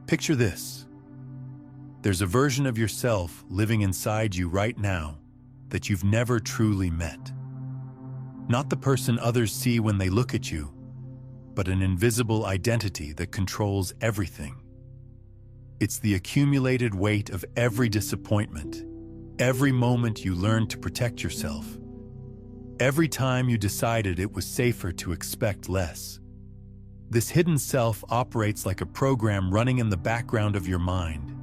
Picture this. There's a version of yourself living inside you right now that you've never truly met. Not the person others see when they look at you, but an invisible identity that controls everything. It's the accumulated weight of every disappointment, every moment you learned to protect yourself, every time you decided it was safer to expect less. This hidden self operates like a program running in the background of your mind,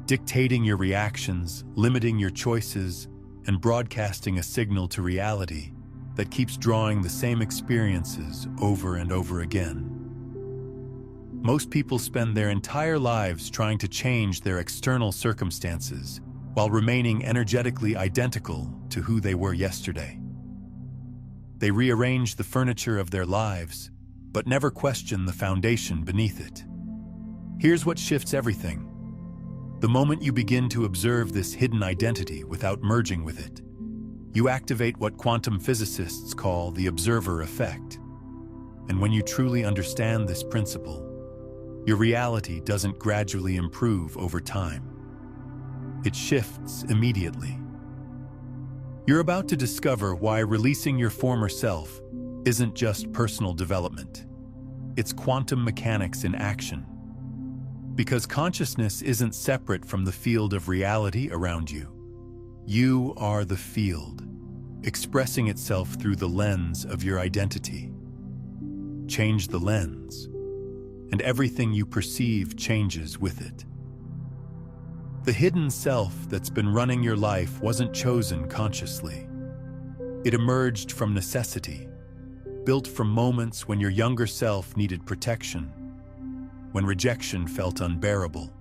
dictating your reactions, limiting your choices, and broadcasting a signal to reality that keeps drawing the same experiences over and over again. Most people spend their entire lives trying to change their external circumstances while remaining energetically identical to who they were yesterday. They rearrange the furniture of their lives, but never question the foundation beneath it. Here's what shifts everything. The moment you begin to observe this hidden identity without merging with it, you activate what quantum physicists call the observer effect. And when you truly understand this principle, your reality doesn't gradually improve over time. It shifts immediately. You're about to discover why releasing your former self isn't just personal development. It's quantum mechanics in action. Because consciousness isn't separate from the field of reality around you. You are the field, expressing itself through the lens of your identity. Change the lens, and everything you perceive changes with it. The hidden self that's been running your life wasn't chosen consciously. It emerged from necessity, built from moments when your younger self needed protection, when rejection felt unbearable,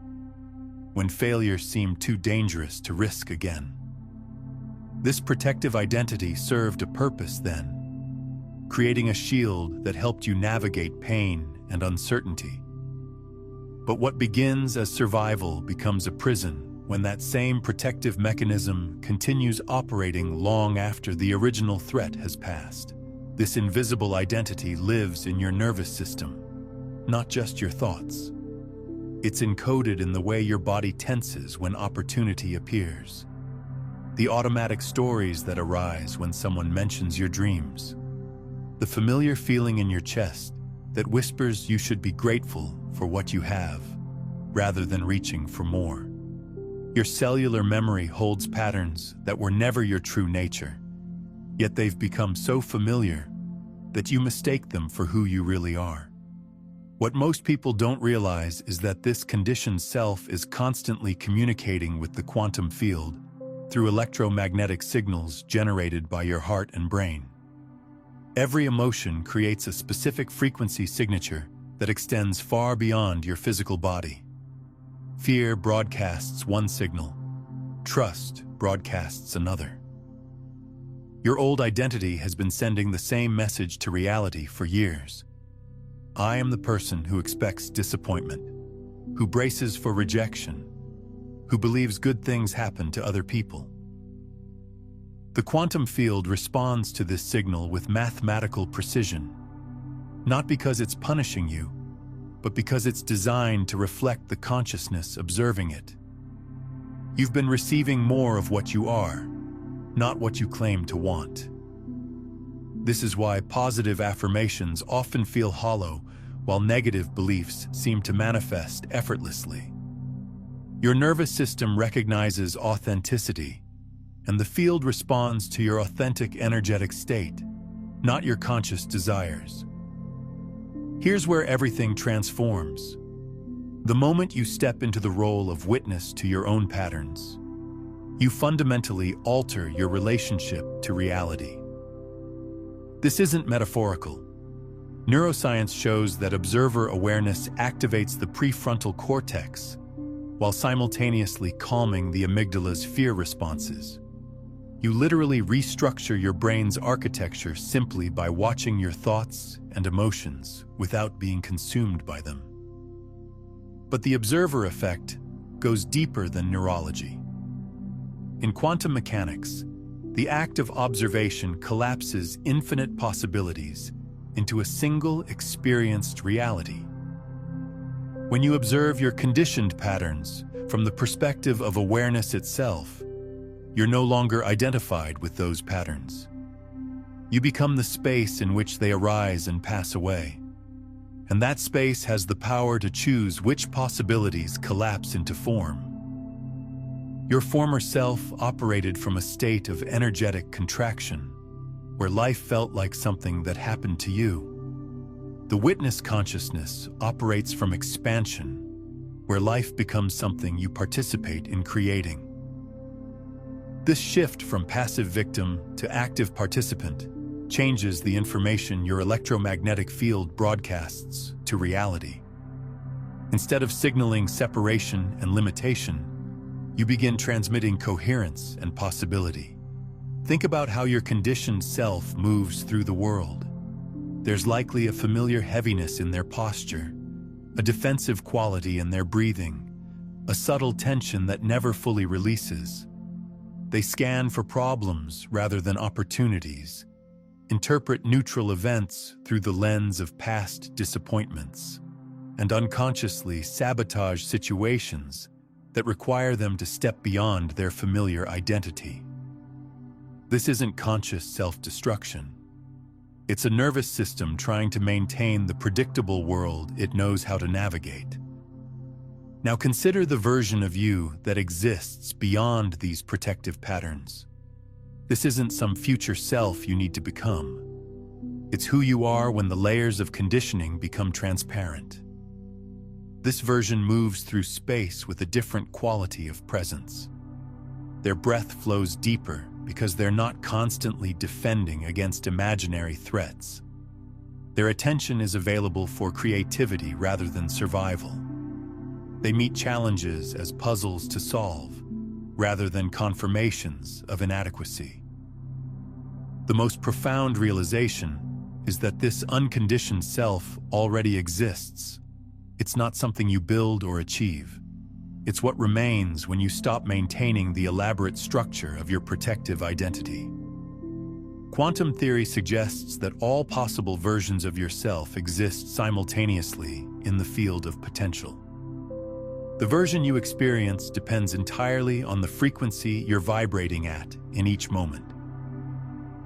when failure seemed too dangerous to risk again. This protective identity served a purpose then, creating a shield that helped you navigate pain and uncertainty. But what begins as survival becomes a prison when that same protective mechanism continues operating long after the original threat has passed. This invisible identity lives in your nervous system, not just your thoughts. It's encoded in the way your body tenses when opportunity appears. The automatic stories that arise when someone mentions your dreams. The familiar feeling in your chest that whispers you should be grateful for what you have, rather than reaching for more. Your cellular memory holds patterns that were never your true nature, yet they've become so familiar that you mistake them for who you really are. What most people don't realize is that this conditioned self is constantly communicating with the quantum field through electromagnetic signals generated by your heart and brain. Every emotion creates a specific frequency signature that extends far beyond your physical body. Fear broadcasts one signal, trust broadcasts another. Your old identity has been sending the same message to reality for years. I am the person who expects disappointment, who braces for rejection, who believes good things happen to other people. The quantum field responds to this signal with mathematical precision, not because it's punishing you, but because it's designed to reflect the consciousness observing it. You've been receiving more of what you are, not what you claim to want. This is why positive affirmations often feel hollow, while negative beliefs seem to manifest effortlessly. Your nervous system recognizes authenticity, and the field responds to your authentic energetic state, not your conscious desires. Here's where everything transforms. The moment you step into the role of witness to your own patterns, you fundamentally alter your relationship to reality. This isn't metaphorical. Neuroscience shows that observer awareness activates the prefrontal cortex while simultaneously calming the amygdala's fear responses. You literally restructure your brain's architecture simply by watching your thoughts and emotions without being consumed by them. But the observer effect goes deeper than neurology. In quantum mechanics, the act of observation collapses infinite possibilities into a single experienced reality. When you observe your conditioned patterns from the perspective of awareness itself, you're no longer identified with those patterns. You become the space in which they arise and pass away. And that space has the power to choose which possibilities collapse into form. Your former self operated from a state of energetic contraction, where life felt like something that happened to you. The witness consciousness operates from expansion, where life becomes something you participate in creating. This shift from passive victim to active participant changes the information your electromagnetic field broadcasts to reality. Instead of signaling separation and limitation, you begin transmitting coherence and possibility. Think about how your conditioned self moves through the world. There's likely a familiar heaviness in their posture, a defensive quality in their breathing, a subtle tension that never fully releases. They scan for problems rather than opportunities, interpret neutral events through the lens of past disappointments, and unconsciously sabotage situations that require them to step beyond their familiar identity. This isn't conscious self-destruction. It's a nervous system trying to maintain the predictable world it knows how to navigate. Now consider the version of you that exists beyond these protective patterns. This isn't some future self you need to become. It's who you are when the layers of conditioning become transparent. This version moves through space with a different quality of presence. Their breath flows deeper because they're not constantly defending against imaginary threats. Their attention is available for creativity rather than survival. They meet challenges as puzzles to solve, rather than confirmations of inadequacy. The most profound realization is that this unconditioned self already exists. It's not something you build or achieve. It's what remains when you stop maintaining the elaborate structure of your protective identity. Quantum theory suggests that all possible versions of yourself exist simultaneously in the field of potential. The version you experience depends entirely on the frequency you're vibrating at in each moment.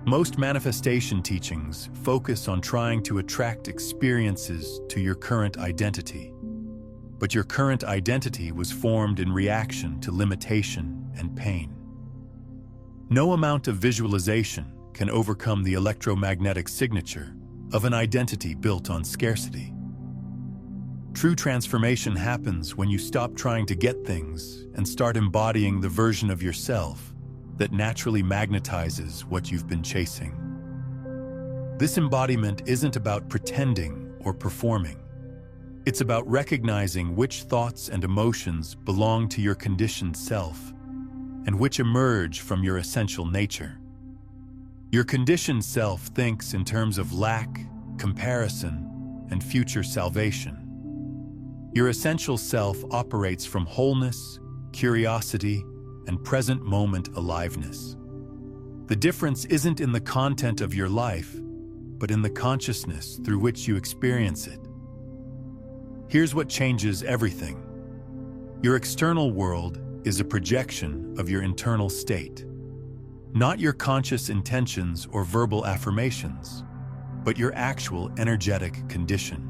Most manifestation teachings focus on trying to attract experiences to your current identity. But your current identity was formed in reaction to limitation and pain. No amount of visualization can overcome the electromagnetic signature of an identity built on scarcity. True transformation happens when you stop trying to get things and start embodying the version of yourself that naturally magnetizes what you've been chasing. This embodiment isn't about pretending or performing. It's about recognizing which thoughts and emotions belong to your conditioned self and which emerge from your essential nature. Your conditioned self thinks in terms of lack, comparison, and future salvation. Your essential self operates from wholeness, curiosity, and present moment aliveness. The difference isn't in the content of your life, but in the consciousness through which you experience it. Here's what changes everything. Your external world is a projection of your internal state. Not your conscious intentions or verbal affirmations, but your actual energetic condition.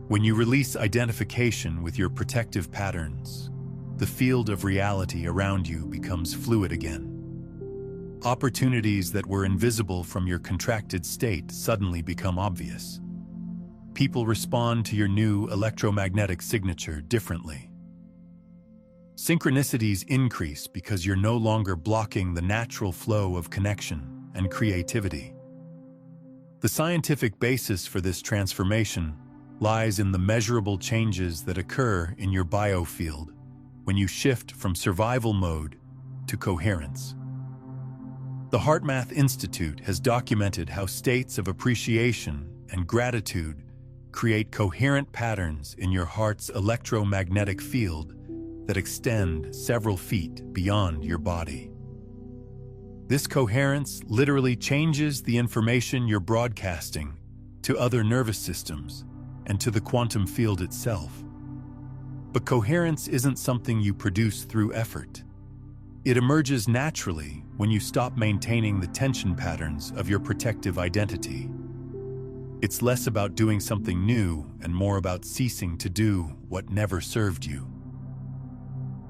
When you release identification with your protective patterns, the field of reality around you becomes fluid again. Opportunities that were invisible from your contracted state suddenly become obvious. People respond to your new electromagnetic signature differently. Synchronicities increase because you're no longer blocking the natural flow of connection and creativity. The scientific basis for this transformation lies in the measurable changes that occur in your biofield when you shift from survival mode to coherence. The HeartMath Institute has documented how states of appreciation and gratitude create coherent patterns in your heart's electromagnetic field that extend several feet beyond your body. This coherence literally changes the information you're broadcasting to other nervous systems and to the quantum field itself. But coherence isn't something you produce through effort. It emerges naturally when you stop maintaining the tension patterns of your protective identity. It's less about doing something new and more about ceasing to do what never served you.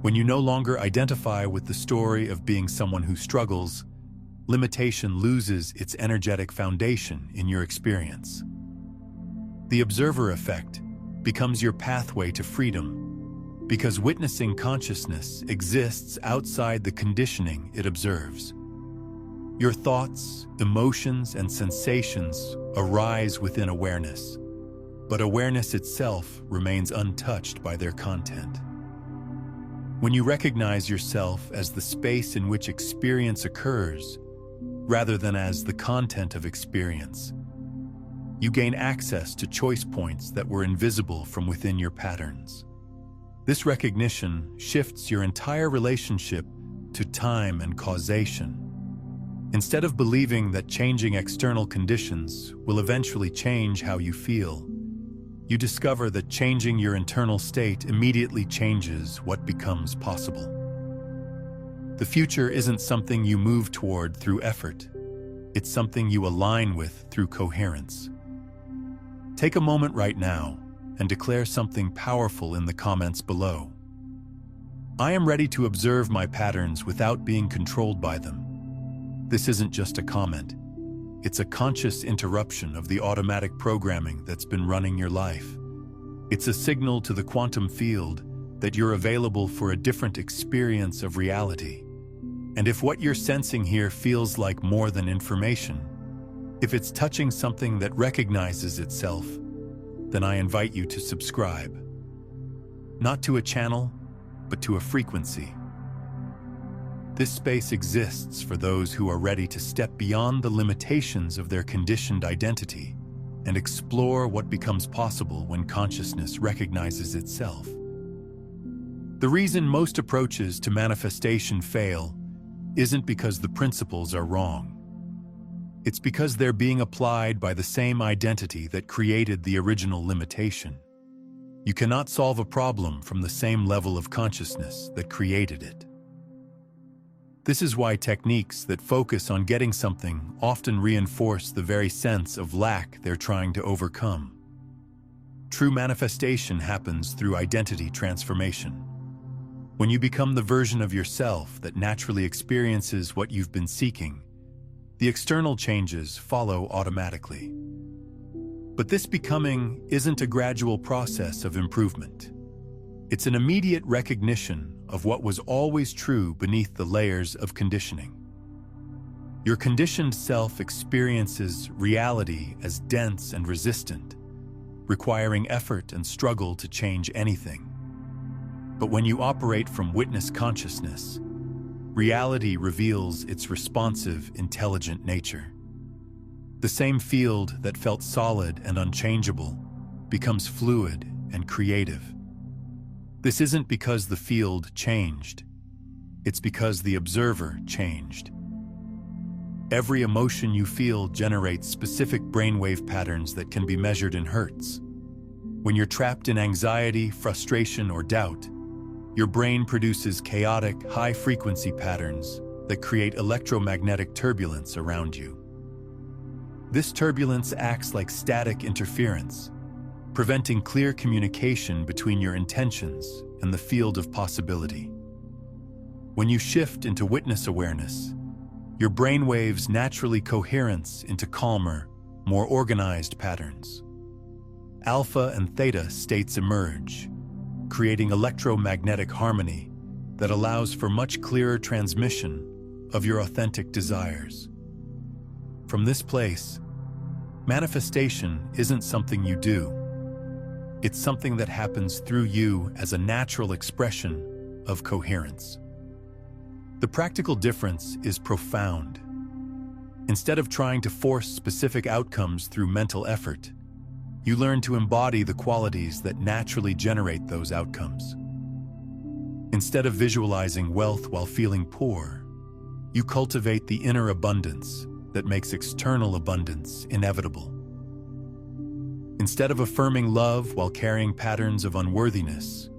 When you no longer identify with the story of being someone who struggles, limitation loses its energetic foundation in your experience. The observer effect becomes your pathway to freedom, because witnessing consciousness exists outside the conditioning it observes. Your thoughts, emotions, and sensations arise within awareness, but awareness itself remains untouched by their content. When you recognize yourself as the space in which experience occurs, rather than as the content of experience, you gain access to choice points that were invisible from within your patterns. This recognition shifts your entire relationship to time and causation. Instead of believing that changing external conditions will eventually change how you feel, you discover that changing your internal state immediately changes what becomes possible. The future isn't something you move toward through effort. It's something you align with through coherence. Take a moment right now and declare something powerful in the comments below. I am ready to observe my patterns without being controlled by them. This isn't just a comment. It's a conscious interruption of the automatic programming that's been running your life. It's a signal to the quantum field that you're available for a different experience of reality. And if what you're sensing here feels like more than information, if it's touching something that recognizes itself, then I invite you to subscribe. Not to a channel, but to a frequency. This space exists for those who are ready to step beyond the limitations of their conditioned identity and explore what becomes possible when consciousness recognizes itself. The reason most approaches to manifestation fail isn't because the principles are wrong. It's because they're being applied by the same identity that created the original limitation. You cannot solve a problem from the same level of consciousness that created it. This is why techniques that focus on getting something often reinforce the very sense of lack they're trying to overcome. True manifestation happens through identity transformation. When you become the version of yourself that naturally experiences what you've been seeking, the external changes follow automatically. But this becoming isn't a gradual process of improvement. It's an immediate recognition of what was always true beneath the layers of conditioning. Your conditioned self experiences reality as dense and resistant, requiring effort and struggle to change anything. But when you operate from witness consciousness, reality reveals its responsive, intelligent nature. The same field that felt solid and unchangeable becomes fluid and creative. This isn't because the field changed. It's because the observer changed. Every emotion you feel generates specific brainwave patterns that can be measured in hertz. When you're trapped in anxiety, frustration, or doubt, your brain produces chaotic, high-frequency patterns that create electromagnetic turbulence around you. This turbulence acts like static interference, preventing clear communication between your intentions and the field of possibility. When you shift into witness awareness, your brainwaves naturally coherence into calmer, more organized patterns. Alpha and theta states emerge, creating electromagnetic harmony that allows for much clearer transmission of your authentic desires. From this place, manifestation isn't something you do. It's something that happens through you as a natural expression of coherence. The practical difference is profound. Instead of trying to force specific outcomes through mental effort, you learn to embody the qualities that naturally generate those outcomes. Instead of visualizing wealth while feeling poor, you cultivate the inner abundance that makes external abundance inevitable. Instead of affirming love while carrying patterns of unworthiness,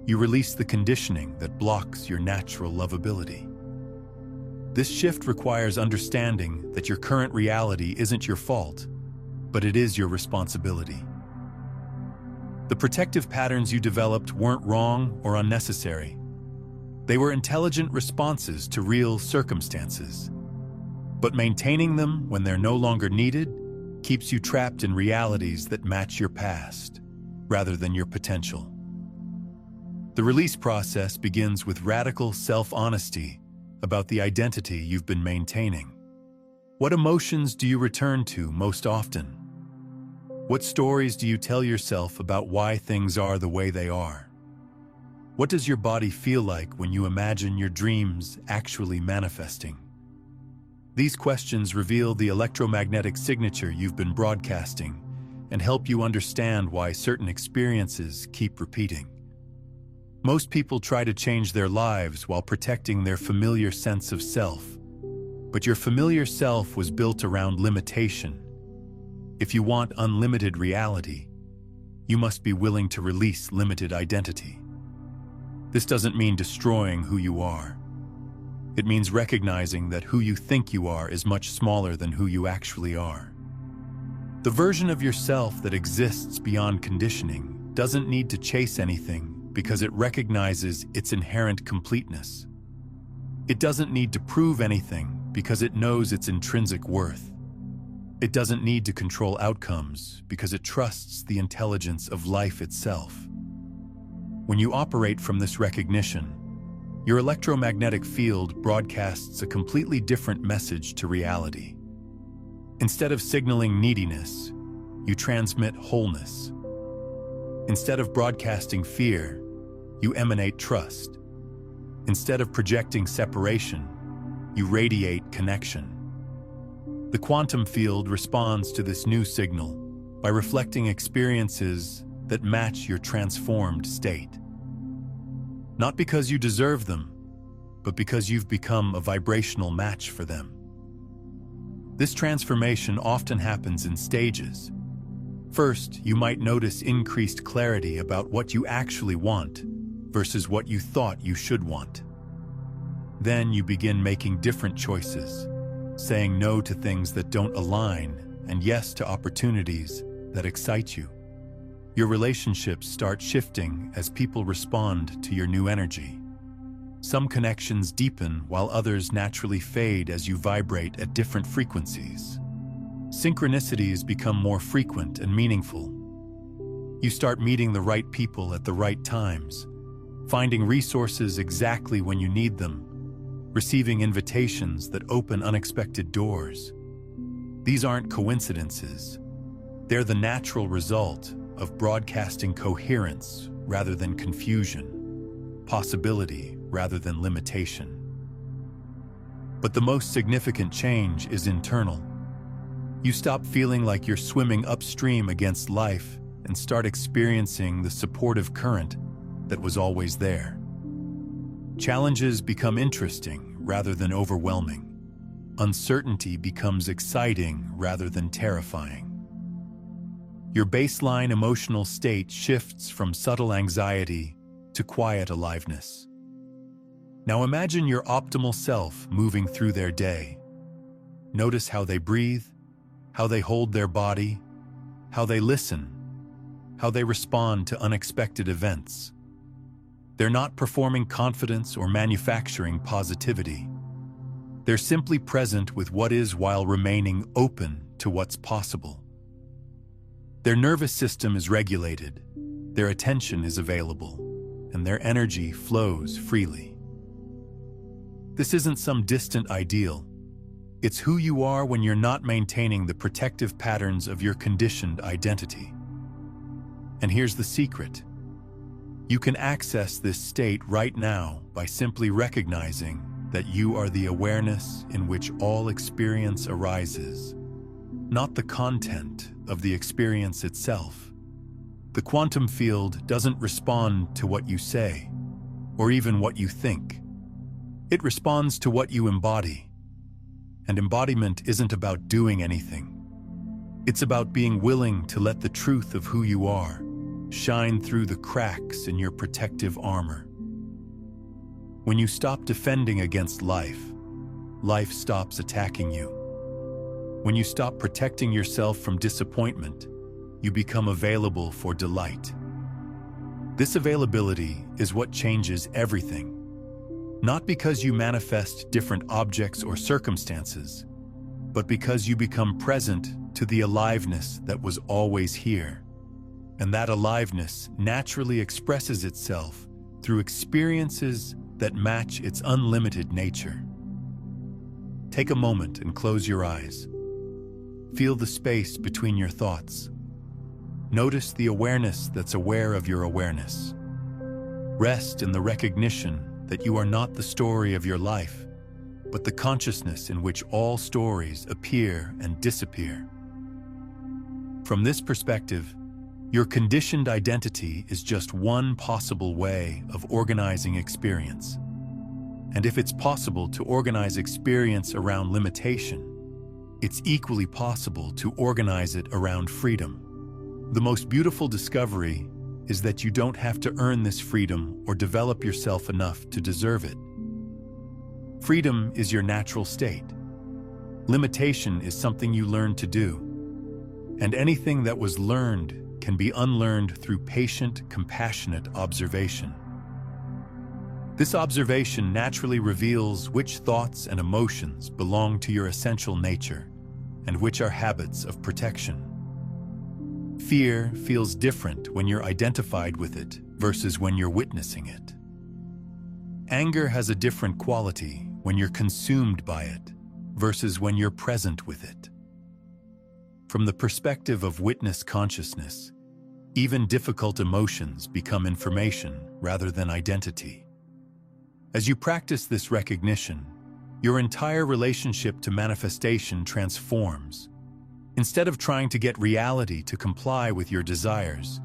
you release the conditioning that blocks your natural lovability. This shift requires understanding that your current reality isn't your fault, but it is your responsibility. The protective patterns you developed weren't wrong or unnecessary. They were intelligent responses to real circumstances. But maintaining them when they're no longer needed keeps you trapped in realities that match your past, rather than your potential. The release process begins with radical self-honesty about the identity you've been maintaining. What emotions do you return to most often? What stories do you tell yourself about why things are the way they are? What does your body feel like when you imagine your dreams actually manifesting? These questions reveal the electromagnetic signature you've been broadcasting and help you understand why certain experiences keep repeating. Most people try to change their lives while protecting their familiar sense of self. But your familiar self was built around limitation. If you want unlimited reality, you must be willing to release limited identity. This doesn't mean destroying who you are. It means recognizing that who you think you are is much smaller than who you actually are. The version of yourself that exists beyond conditioning doesn't need to chase anything because it recognizes its inherent completeness. It doesn't need to prove anything because it knows its intrinsic worth. It doesn't need to control outcomes because it trusts the intelligence of life itself. When you operate from this recognition, your electromagnetic field broadcasts a completely different message to reality. Instead of signaling neediness, you transmit wholeness. Instead of broadcasting fear, you emanate trust. Instead of projecting separation, you radiate connection. The quantum field responds to this new signal by reflecting experiences that match your transformed state. Not because you deserve them, but because you've become a vibrational match for them. This transformation often happens in stages. First, you might notice increased clarity about what you actually want versus what you thought you should want. Then you begin making different choices, saying no to things that don't align and yes to opportunities that excite you. Your relationships start shifting as people respond to your new energy. Some connections deepen while others naturally fade as you vibrate at different frequencies. Synchronicities become more frequent and meaningful. You start meeting the right people at the right times, finding resources exactly when you need them, receiving invitations that open unexpected doors. These aren't coincidences. They're the natural result of broadcasting coherence rather than confusion, possibility rather than limitation. But the most significant change is internal. You stop feeling like you're swimming upstream against life and start experiencing the supportive current that was always there. Challenges become interesting rather than overwhelming. Uncertainty becomes exciting rather than terrifying. Your baseline emotional state shifts from subtle anxiety to quiet aliveness. Now imagine your optimal self moving through their day. Notice how they breathe, how they hold their body, how they listen, how they respond to unexpected events. They're not performing confidence or manufacturing positivity. They're simply present with what is while remaining open to what's possible. Their nervous system is regulated, their attention is available, and their energy flows freely. This isn't some distant ideal. It's who you are when you're not maintaining the protective patterns of your conditioned identity. And here's the secret. You can access this state right now by simply recognizing that you are the awareness in which all experience arises, not the content of the experience itself. The quantum field doesn't respond to what you say, or even what you think. It responds to what you embody. And embodiment isn't about doing anything. It's about being willing to let the truth of who you are shine through the cracks in your protective armor. When you stop defending against life, life stops attacking you. When you stop protecting yourself from disappointment, you become available for delight. This availability is what changes everything. Not because you manifest different objects or circumstances, but because you become present to the aliveness that was always here. And that aliveness naturally expresses itself through experiences that match its unlimited nature. Take a moment and close your eyes. Feel the space between your thoughts. Notice the awareness that's aware of your awareness. Rest in the recognition that you are not the story of your life, but the consciousness in which all stories appear and disappear. From this perspective, your conditioned identity is just one possible way of organizing experience. And if it's possible to organize experience around limitation, it's equally possible to organize it around freedom. The most beautiful discovery is that you don't have to earn this freedom or develop yourself enough to deserve it. Freedom is your natural state. Limitation is something you learn to do. And anything that was learned can be unlearned through patient, compassionate observation. This observation naturally reveals which thoughts and emotions belong to your essential nature and which are habits of protection. Fear feels different when you're identified with it versus when you're witnessing it. Anger has a different quality when you're consumed by it versus when you're present with it. From the perspective of witness consciousness, even difficult emotions become information rather than identity. As you practice this recognition, your entire relationship to manifestation transforms. Instead of trying to get reality to comply with your desires,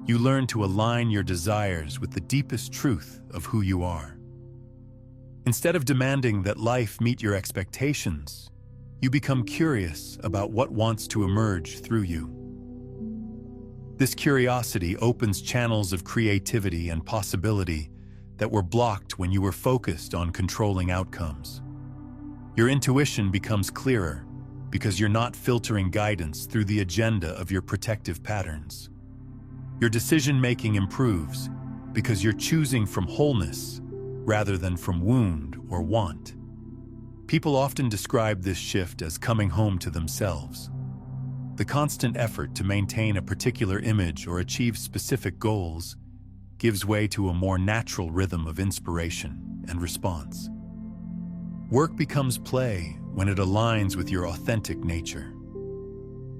you learn to align your desires with the deepest truth of who you are. Instead of demanding that life meet your expectations, you become curious about what wants to emerge through you. This curiosity opens channels of creativity and possibility that were blocked when you were focused on controlling outcomes. Your intuition becomes clearer because you're not filtering guidance through the agenda of your protective patterns. Your decision-making improves because you're choosing from wholeness rather than from wound or want. People often describe this shift as coming home to themselves. The constant effort to maintain a particular image or achieve specific goals gives way to a more natural rhythm of inspiration and response. Work becomes play when it aligns with your authentic nature.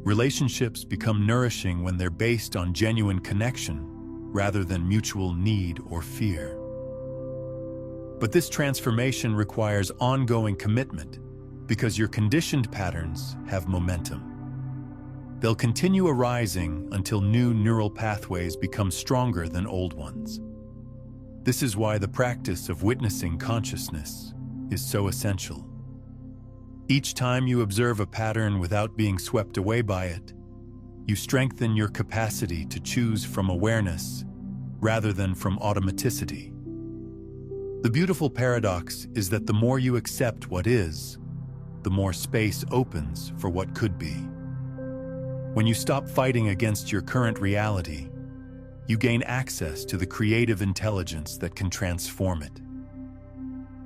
Relationships become nourishing when they're based on genuine connection rather than mutual need or fear. But this transformation requires ongoing commitment because your conditioned patterns have momentum. They'll continue arising until new neural pathways become stronger than old ones. This is why the practice of witnessing consciousness is so essential. Each time you observe a pattern without being swept away by it, you strengthen your capacity to choose from awareness rather than from automaticity. The beautiful paradox is that the more you accept what is, the more space opens for what could be. When you stop fighting against your current reality, you gain access to the creative intelligence that can transform it.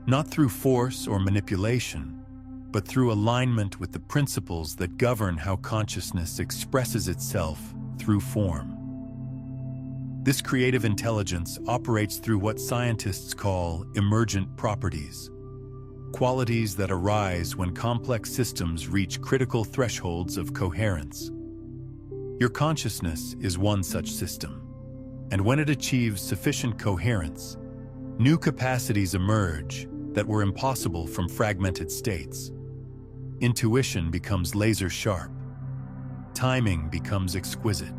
Not through force or manipulation, but through alignment with the principles that govern how consciousness expresses itself through form. This creative intelligence operates through what scientists call emergent properties, qualities that arise when complex systems reach critical thresholds of coherence. Your consciousness is one such system, and when it achieves sufficient coherence, new capacities emerge that were impossible from fragmented states. Intuition becomes laser-sharp. Timing becomes exquisite.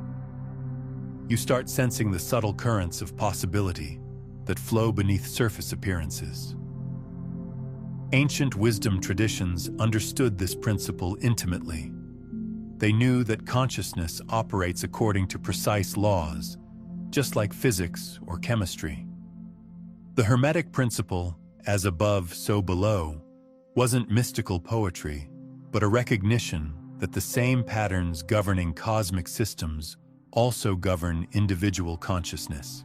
You start sensing the subtle currents of possibility that flow beneath surface appearances. Ancient wisdom traditions understood this principle intimately. They knew that consciousness operates according to precise laws, just like physics or chemistry. The Hermetic principle, as above, so below, wasn't mystical poetry, but a recognition that the same patterns governing cosmic systems also govern individual consciousness.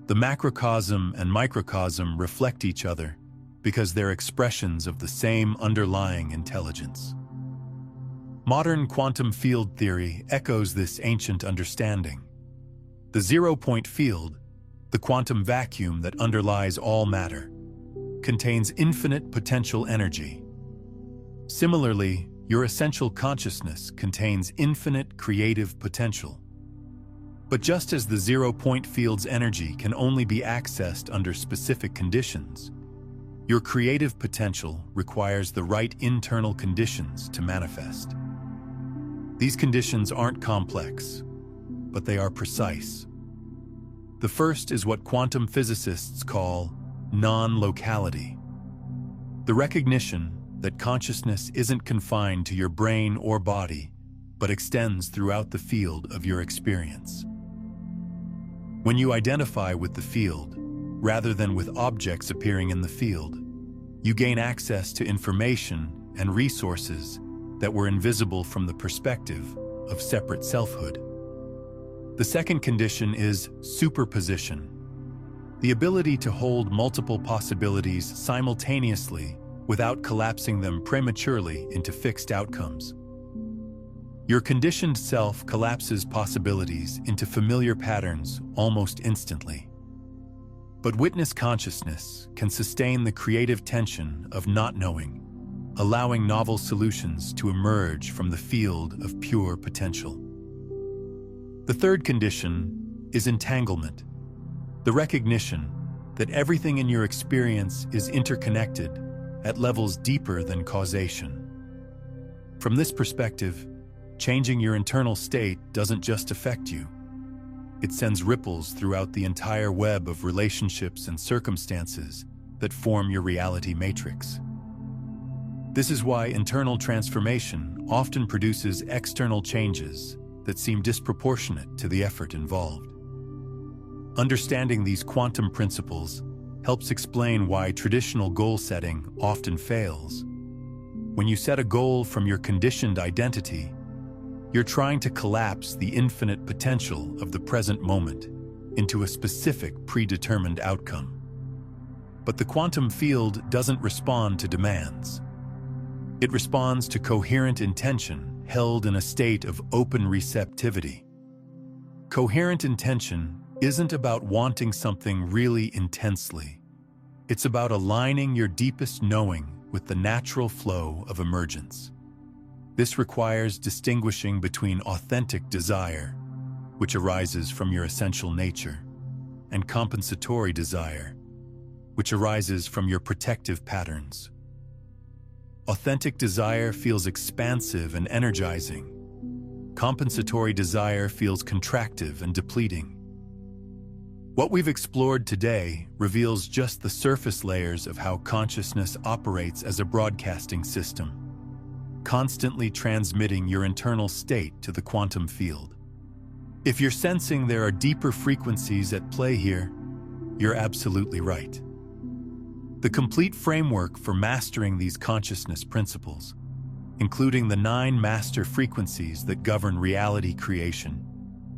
The macrocosm and microcosm reflect each other because they're expressions of the same underlying intelligence. Modern quantum field theory echoes this ancient understanding. The zero-point field, the quantum vacuum that underlies all matter, contains infinite potential energy. Similarly, your essential consciousness contains infinite creative potential. But just as the zero-point field's energy can only be accessed under specific conditions, your creative potential requires the right internal conditions to manifest. These conditions aren't complex, but they are precise. The first is what quantum physicists call non-locality. The recognition that consciousness isn't confined to your brain or body, but extends throughout the field of your experience. When you identify with the field, rather than with objects appearing in the field, you gain access to information and resources that were invisible from the perspective of separate selfhood. The second condition is superposition, the ability to hold multiple possibilities simultaneously without collapsing them prematurely into fixed outcomes. Your conditioned self collapses possibilities into familiar patterns almost instantly. But witness consciousness can sustain the creative tension of not knowing, allowing novel solutions to emerge from the field of pure potential. The third condition is entanglement, the recognition that everything in your experience is interconnected at levels deeper than causation. From this perspective, changing your internal state doesn't just affect you. It sends ripples throughout the entire web of relationships and circumstances that form your reality matrix. This is why internal transformation often produces external changes that seem disproportionate to the effort involved. Understanding these quantum principles helps explain why traditional goal setting often fails. When you set a goal from your conditioned identity, you're trying to collapse the infinite potential of the present moment into a specific predetermined outcome. But the quantum field doesn't respond to demands. It responds to coherent intention held in a state of open receptivity. Coherent intention isn't about wanting something really intensely. It's about aligning your deepest knowing with the natural flow of emergence. This requires distinguishing between authentic desire, which arises from your essential nature, and compensatory desire, which arises from your protective patterns. Authentic desire feels expansive and energizing. Compensatory desire feels contractive and depleting. What we've explored today reveals just the surface layers of how consciousness operates as a broadcasting system, constantly transmitting your internal state to the quantum field. If you're sensing there are deeper frequencies at play here, you're absolutely right. The complete framework for mastering these consciousness principles, including the 9 master frequencies that govern reality creation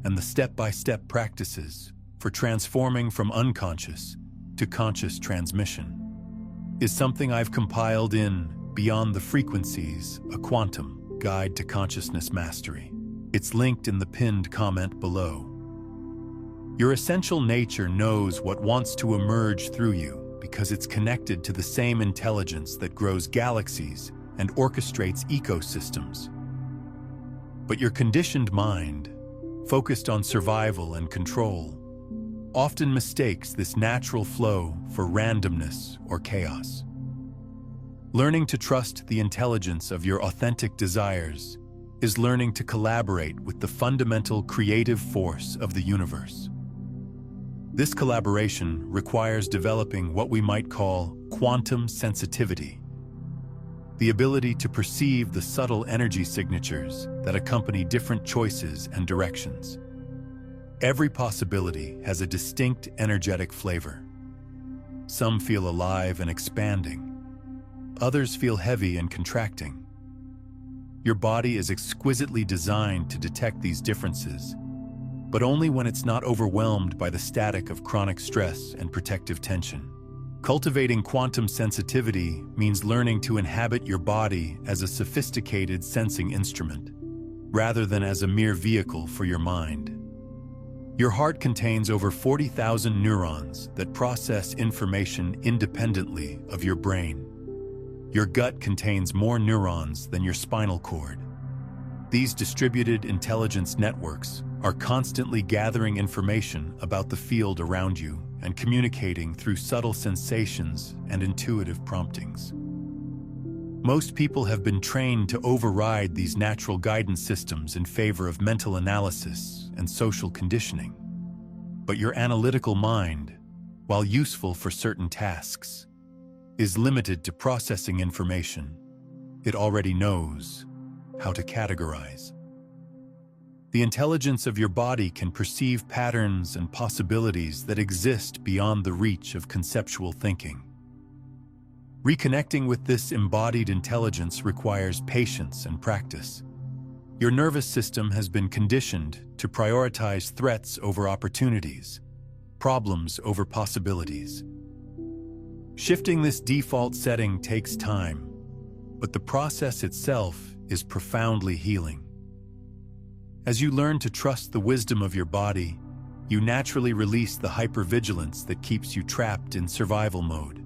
and the step-by-step practices for transforming from unconscious to conscious transmission, is something I've compiled in Beyond the Frequencies, a Quantum Guide to Consciousness Mastery. It's linked in the pinned comment below. Your essential nature knows what wants to emerge through you because it's connected to the same intelligence that grows galaxies and orchestrates ecosystems. But your conditioned mind, focused on survival and control, often mistakes this natural flow for randomness or chaos. Learning to trust the intelligence of your authentic desires is learning to collaborate with the fundamental creative force of the universe. This collaboration requires developing what we might call quantum sensitivity. the ability to perceive the subtle energy signatures that accompany different choices and directions. Every possibility has a distinct energetic flavor. Some feel alive and expanding. Others feel heavy and contracting. Your body is exquisitely designed to detect these differences, but only when it's not overwhelmed by the static of chronic stress and protective tension. Cultivating quantum sensitivity means learning to inhabit your body as a sophisticated sensing instrument, rather than as a mere vehicle for your mind. Your heart contains over 40,000 neurons that process information independently of your brain. Your gut contains more neurons than your spinal cord. These distributed intelligence networks are constantly gathering information about the field around you and communicating through subtle sensations and intuitive promptings. Most people have been trained to override these natural guidance systems in favor of mental analysis and social conditioning. But your analytical mind, while useful for certain tasks, is limited to processing information it already knows how to categorize. The intelligence of your body can perceive patterns and possibilities that exist beyond the reach of conceptual thinking. Reconnecting with this embodied intelligence requires patience and practice. Your nervous system has been conditioned to prioritize threats over opportunities, problems over possibilities. Shifting this default setting takes time, but the process itself is profoundly healing. As you learn to trust the wisdom of your body, you naturally release the hypervigilance that keeps you trapped in survival mode.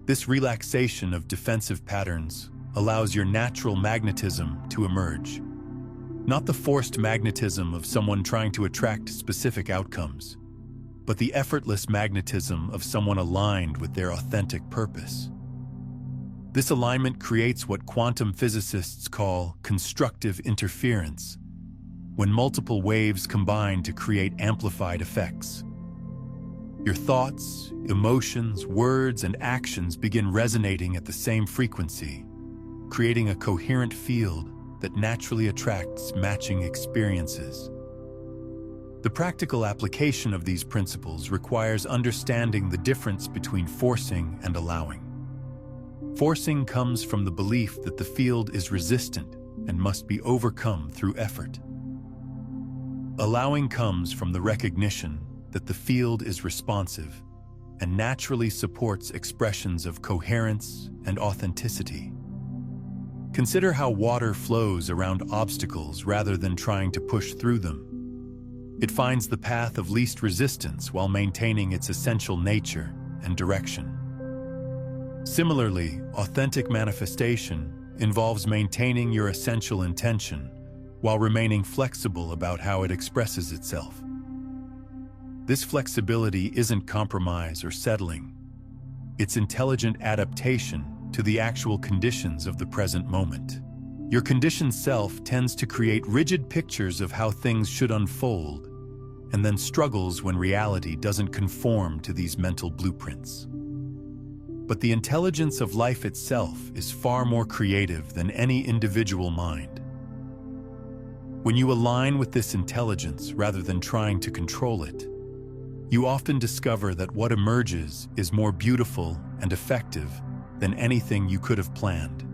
This relaxation of defensive patterns allows your natural magnetism to emerge. Not the forced magnetism of someone trying to attract specific outcomes, but the effortless magnetism of someone aligned with their authentic purpose. This alignment creates what quantum physicists call constructive interference, when multiple waves combine to create amplified effects. Your thoughts, emotions, words, and actions begin resonating at the same frequency, creating a coherent field that naturally attracts matching experiences. The practical application of these principles requires understanding the difference between forcing and allowing. Forcing comes from the belief that the field is resistant and must be overcome through effort. Allowing comes from the recognition that the field is responsive and naturally supports expressions of coherence and authenticity. Consider how water flows around obstacles rather than trying to push through them. It finds the path of least resistance while maintaining its essential nature and direction. Similarly, authentic manifestation involves maintaining your essential intention while remaining flexible about how it expresses itself. This flexibility isn't compromise or settling. It's intelligent adaptation to the actual conditions of the present moment. Your conditioned self tends to create rigid pictures of how things should unfold, and then struggles when reality doesn't conform to these mental blueprints. But the intelligence of life itself is far more creative than any individual mind. When you align with this intelligence rather than trying to control it, you often discover that what emerges is more beautiful and effective than anything you could have planned.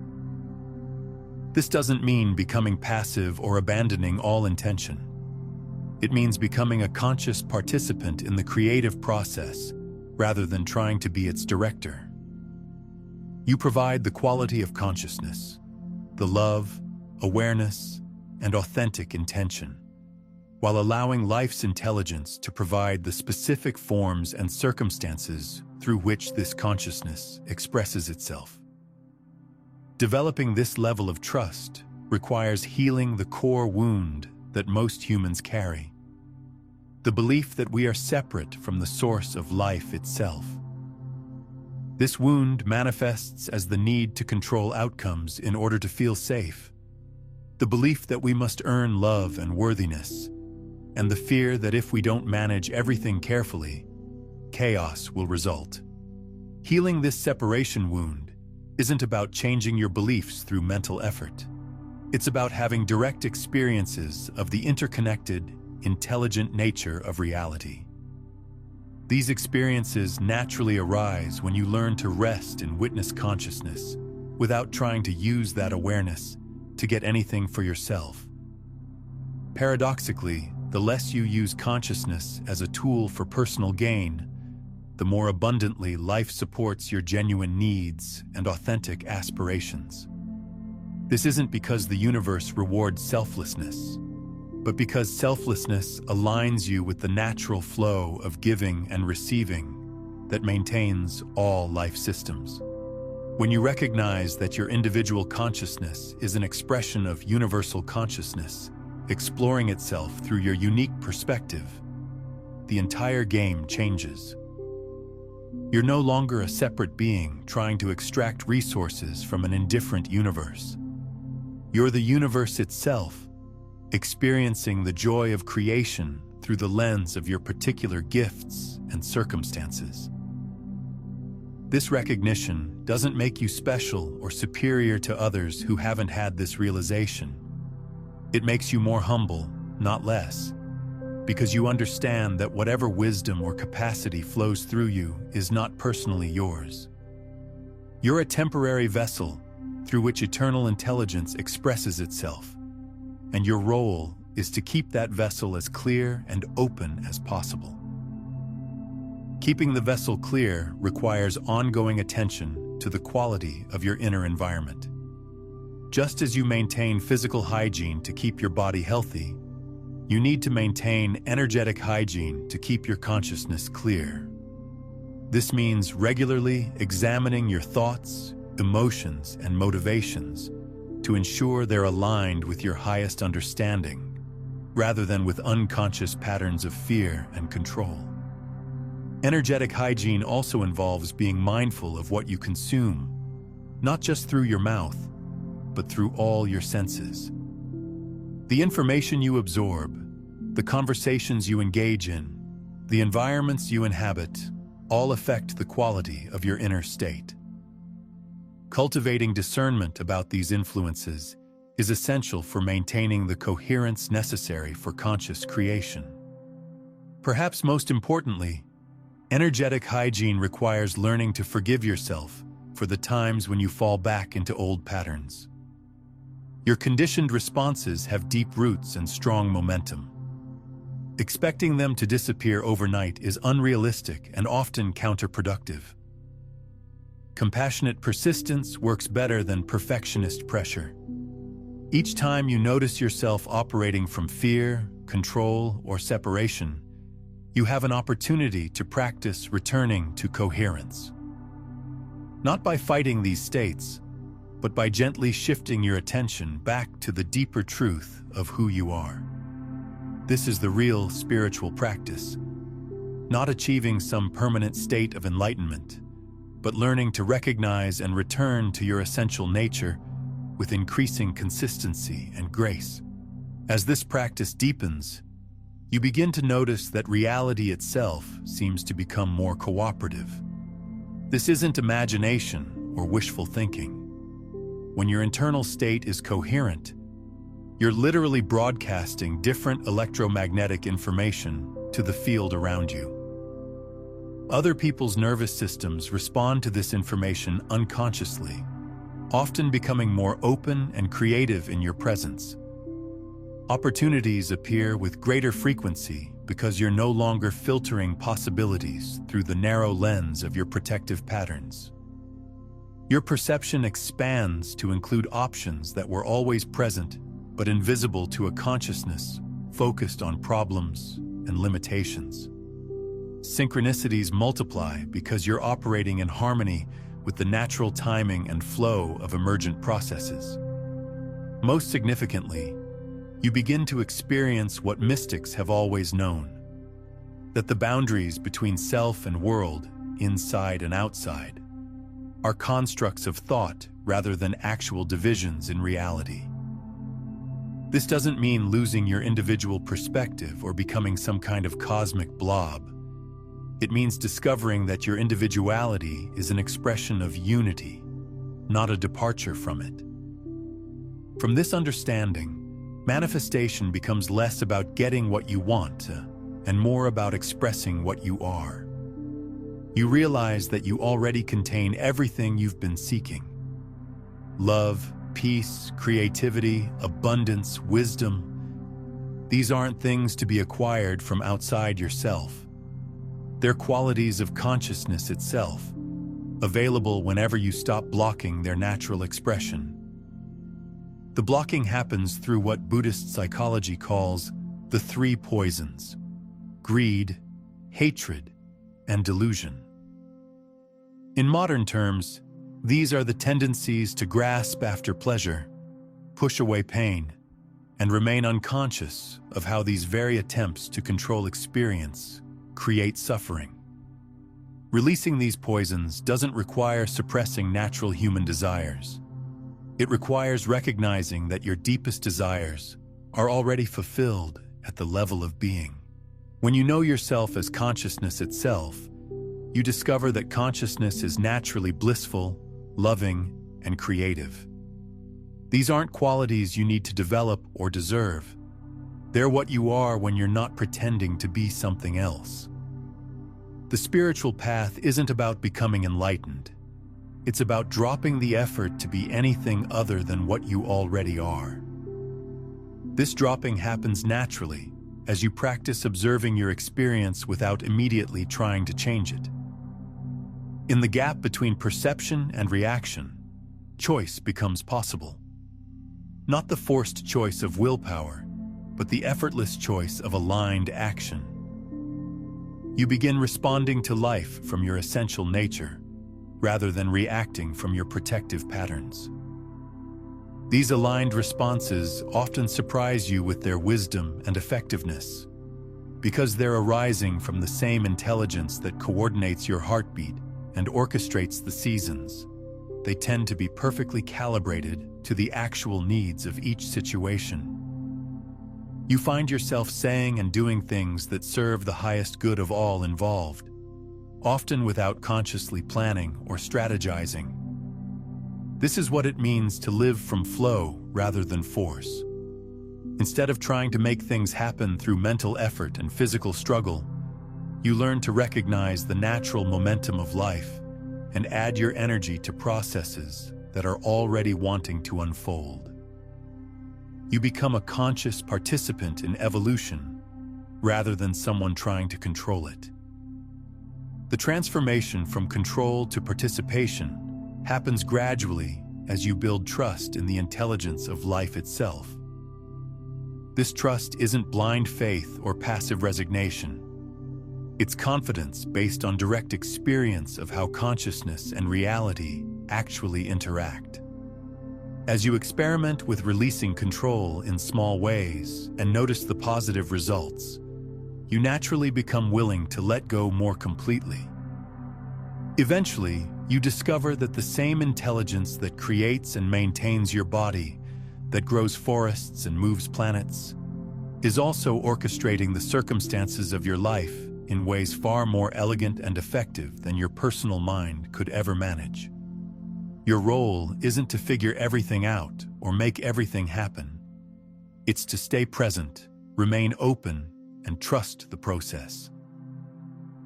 This doesn't mean becoming passive or abandoning all intention. It means becoming a conscious participant in the creative process rather than trying to be its director. You provide the quality of consciousness, the love, awareness, and authentic intention, while allowing life's intelligence to provide the specific forms and circumstances through which this consciousness expresses itself. Developing this level of trust requires healing the core wound that most humans carry, the belief that we are separate from the source of life itself. This wound manifests as the need to control outcomes in order to feel safe, the belief that we must earn love and worthiness, and the fear that if we don't manage everything carefully, chaos will result. Healing this separation wound isn't about changing your beliefs through mental effort. It's about having direct experiences of the interconnected, intelligent nature of reality. These experiences naturally arise when you learn to rest in witness consciousness without trying to use that awareness to get anything for yourself. Paradoxically, the less you use consciousness as a tool for personal gain, the more abundantly life supports your genuine needs and authentic aspirations. This isn't because the universe rewards selflessness, but because selflessness aligns you with the natural flow of giving and receiving that maintains all life systems. When you recognize that your individual consciousness is an expression of universal consciousness, exploring itself through your unique perspective, the entire game changes. You're no longer a separate being trying to extract resources from an indifferent universe. You're the universe itself, experiencing the joy of creation through the lens of your particular gifts and circumstances. This recognition doesn't make you special or superior to others who haven't had this realization. It makes you more humble, not less, because you understand that whatever wisdom or capacity flows through you is not personally yours. You're a temporary vessel through which eternal intelligence expresses itself, and your role is to keep that vessel as clear and open as possible. Keeping the vessel clear requires ongoing attention to the quality of your inner environment. Just as you maintain physical hygiene to keep your body healthy, you need to maintain energetic hygiene to keep your consciousness clear. This means regularly examining your thoughts, emotions, and motivations to ensure they're aligned with your highest understanding, rather than with unconscious patterns of fear and control. Energetic hygiene also involves being mindful of what you consume, not just through your mouth, but through all your senses. The information you absorb, the conversations you engage in, the environments you inhabit, all affect the quality of your inner state. Cultivating discernment about these influences is essential for maintaining the coherence necessary for conscious creation. Perhaps most importantly, energetic hygiene requires learning to forgive yourself for the times when you fall back into old patterns. Your conditioned responses have deep roots and strong momentum. Expecting them to disappear overnight is unrealistic and often counterproductive. Compassionate persistence works better than perfectionist pressure. Each time you notice yourself operating from fear, control, or separation, you have an opportunity to practice returning to coherence. Not by fighting these states, but by gently shifting your attention back to the deeper truth of who you are. This is the real spiritual practice, not achieving some permanent state of enlightenment, but learning to recognize and return to your essential nature with increasing consistency and grace. As this practice deepens, you begin to notice that reality itself seems to become more cooperative. This isn't imagination or wishful thinking. When your internal state is coherent, you're literally broadcasting different electromagnetic information to the field around you. Other people's nervous systems respond to this information unconsciously, often becoming more open and creative in your presence. Opportunities appear with greater frequency because you're no longer filtering possibilities through the narrow lens of your protective patterns. Your perception expands to include options that were always present but invisible to a consciousness focused on problems and limitations. Synchronicities multiply because you're operating in harmony with the natural timing and flow of emergent processes. Most significantly, you begin to experience what mystics have always known: that the boundaries between self and world, inside and outside, are constructs of thought rather than actual divisions in reality. This doesn't mean losing your individual perspective or becoming some kind of cosmic blob. It means discovering that your individuality is an expression of unity, not a departure from it. From this understanding, manifestation becomes less about getting what you want and more about expressing what you are. You realize that you already contain everything you've been seeking. Love, peace, creativity, abundance, wisdom. These aren't things to be acquired from outside yourself. They're qualities of consciousness itself, available whenever you stop blocking their natural expression. The blocking happens through what Buddhist psychology calls the three poisons: greed, hatred, and delusion. In modern terms, these are the tendencies to grasp after pleasure, push away pain, and remain unconscious of how these very attempts to control experience create suffering. Releasing these poisons doesn't require suppressing natural human desires. It requires recognizing that your deepest desires are already fulfilled at the level of being. When you know yourself as consciousness itself, you discover that consciousness is naturally blissful, loving, and creative. These aren't qualities you need to develop or deserve. They're what you are when you're not pretending to be something else. The spiritual path isn't about becoming enlightened. It's about dropping the effort to be anything other than what you already are. This dropping happens naturally as you practice observing your experience without immediately trying to change it. In the gap between perception and reaction, choice becomes possible. Not the forced choice of willpower, but the effortless choice of aligned action. You begin responding to life from your essential nature, rather than reacting from your protective patterns. These aligned responses often surprise you with their wisdom and effectiveness, because they're arising from the same intelligence that coordinates your heartbeat and orchestrates the seasons. They tend to be perfectly calibrated to the actual needs of each situation. You find yourself saying and doing things that serve the highest good of all involved, often without consciously planning or strategizing. This is what it means to live from flow rather than force. Instead of trying to make things happen through mental effort and physical struggle, you learn to recognize the natural momentum of life and add your energy to processes that are already wanting to unfold. You become a conscious participant in evolution rather than someone trying to control it. The transformation from control to participation happens gradually as you build trust in the intelligence of life itself. This trust isn't blind faith or passive resignation. It's confidence based on direct experience of how consciousness and reality actually interact. As you experiment with releasing control in small ways and notice the positive results, you naturally become willing to let go more completely. Eventually, you discover that the same intelligence that creates and maintains your body, that grows forests and moves planets, is also orchestrating the circumstances of your life in ways far more elegant and effective than your personal mind could ever manage. Your role isn't to figure everything out or make everything happen. It's to stay present, remain open, and trust the process.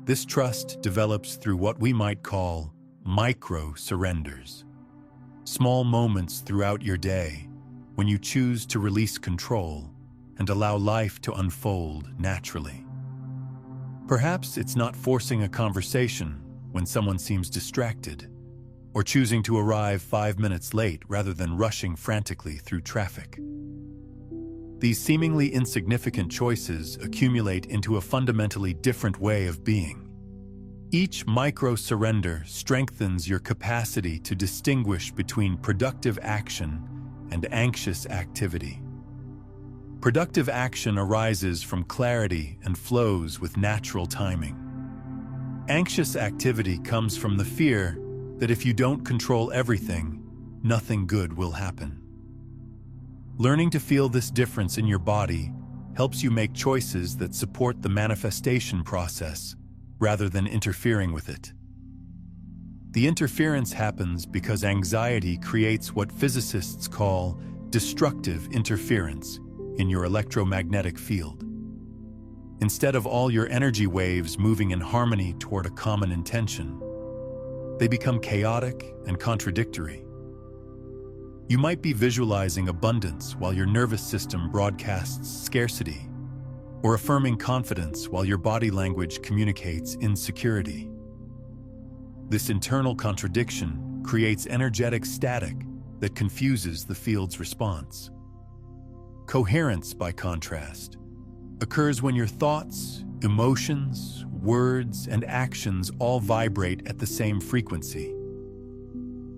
This trust develops through what we might call micro-surrenders. Small moments throughout your day when you choose to release control and allow life to unfold naturally. Perhaps it's not forcing a conversation when someone seems distracted, or choosing to arrive 5 minutes late rather than rushing frantically through traffic. These seemingly insignificant choices accumulate into a fundamentally different way of being. Each micro-surrender strengthens your capacity to distinguish between productive action and anxious activity. Productive action arises from clarity and flows with natural timing. Anxious activity comes from the fear that if you don't control everything, nothing good will happen. Learning to feel this difference in your body helps you make choices that support the manifestation process rather than interfering with it. The interference happens because anxiety creates what physicists call destructive interference in your electromagnetic field. Instead of all your energy waves moving in harmony toward a common intention, they become chaotic and contradictory. You might be visualizing abundance while your nervous system broadcasts scarcity, or affirming confidence while your body language communicates insecurity. This internal contradiction creates energetic static that confuses the field's response. Coherence, by contrast, occurs when your thoughts, emotions, words, and actions all vibrate at the same frequency.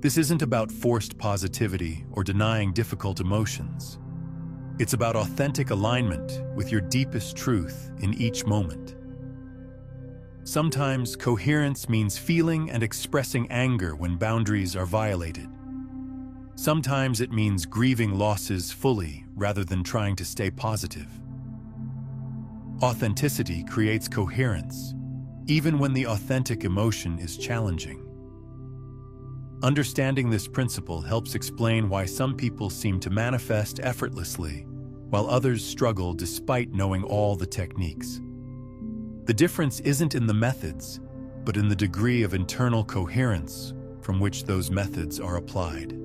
This isn't about forced positivity or denying difficult emotions. It's about authentic alignment with your deepest truth in each moment. Sometimes coherence means feeling and expressing anger when boundaries are violated. Sometimes it means grieving losses fully rather than trying to stay positive. Authenticity creates coherence, even when the authentic emotion is challenging. Understanding this principle helps explain why some people seem to manifest effortlessly, while others struggle despite knowing all the techniques. The difference isn't in the methods, but in the degree of internal coherence from which those methods are applied.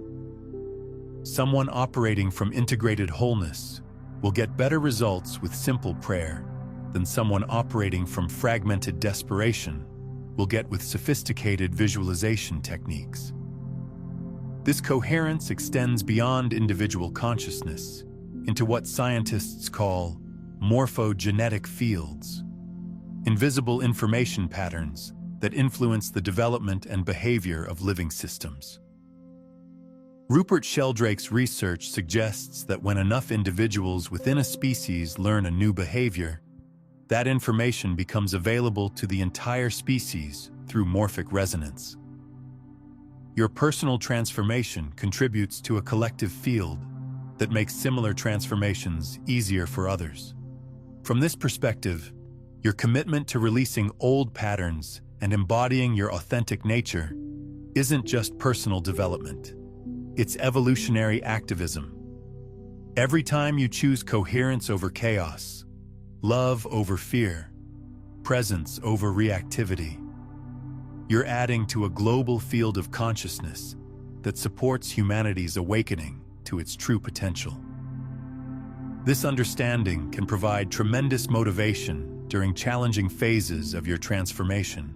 Someone operating from integrated wholeness will get better results with simple prayer than someone operating from fragmented desperation will get with sophisticated visualization techniques. This coherence extends beyond individual consciousness into what scientists call morphogenetic fields, invisible information patterns that influence the development and behavior of living systems. Rupert Sheldrake's research suggests that when enough individuals within a species learn a new behavior, that information becomes available to the entire species through morphic resonance. Your personal transformation contributes to a collective field that makes similar transformations easier for others. From this perspective, your commitment to releasing old patterns and embodying your authentic nature isn't just personal development. It's evolutionary activism. Every time you choose coherence over chaos, love over fear, presence over reactivity, you're adding to a global field of consciousness that supports humanity's awakening to its true potential. This understanding can provide tremendous motivation during challenging phases of your transformation.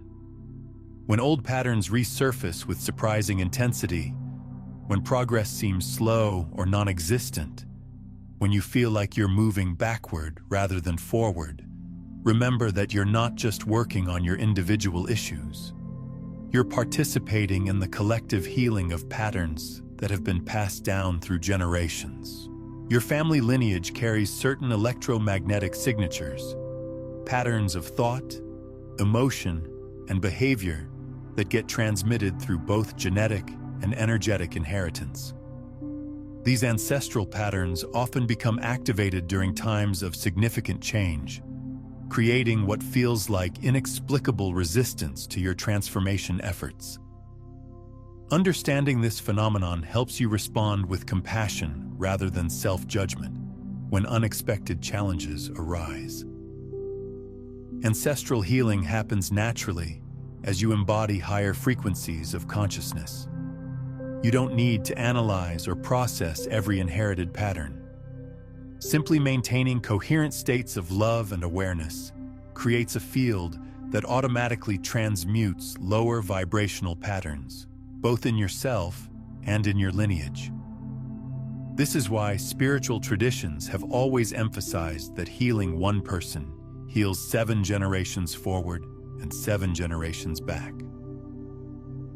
When old patterns resurface with surprising intensity, when progress seems slow or non-existent, when you feel like you're moving backward rather than forward, remember that you're not just working on your individual issues. You're participating in the collective healing of patterns that have been passed down through generations. Your family lineage carries certain electromagnetic signatures, patterns of thought, emotion, and behavior that get transmitted through both genetic and energetic inheritance. These ancestral patterns often become activated during times of significant change, creating what feels like inexplicable resistance to your transformation efforts. Understanding this phenomenon helps you respond with compassion rather than self-judgment when unexpected challenges arise. Ancestral healing happens naturally as you embody higher frequencies of consciousness. You don't need to analyze or process every inherited pattern. Simply maintaining coherent states of love and awareness creates a field that automatically transmutes lower vibrational patterns, both in yourself and in your lineage. This is why spiritual traditions have always emphasized that healing one person heals 7 generations forward and 7 generations back.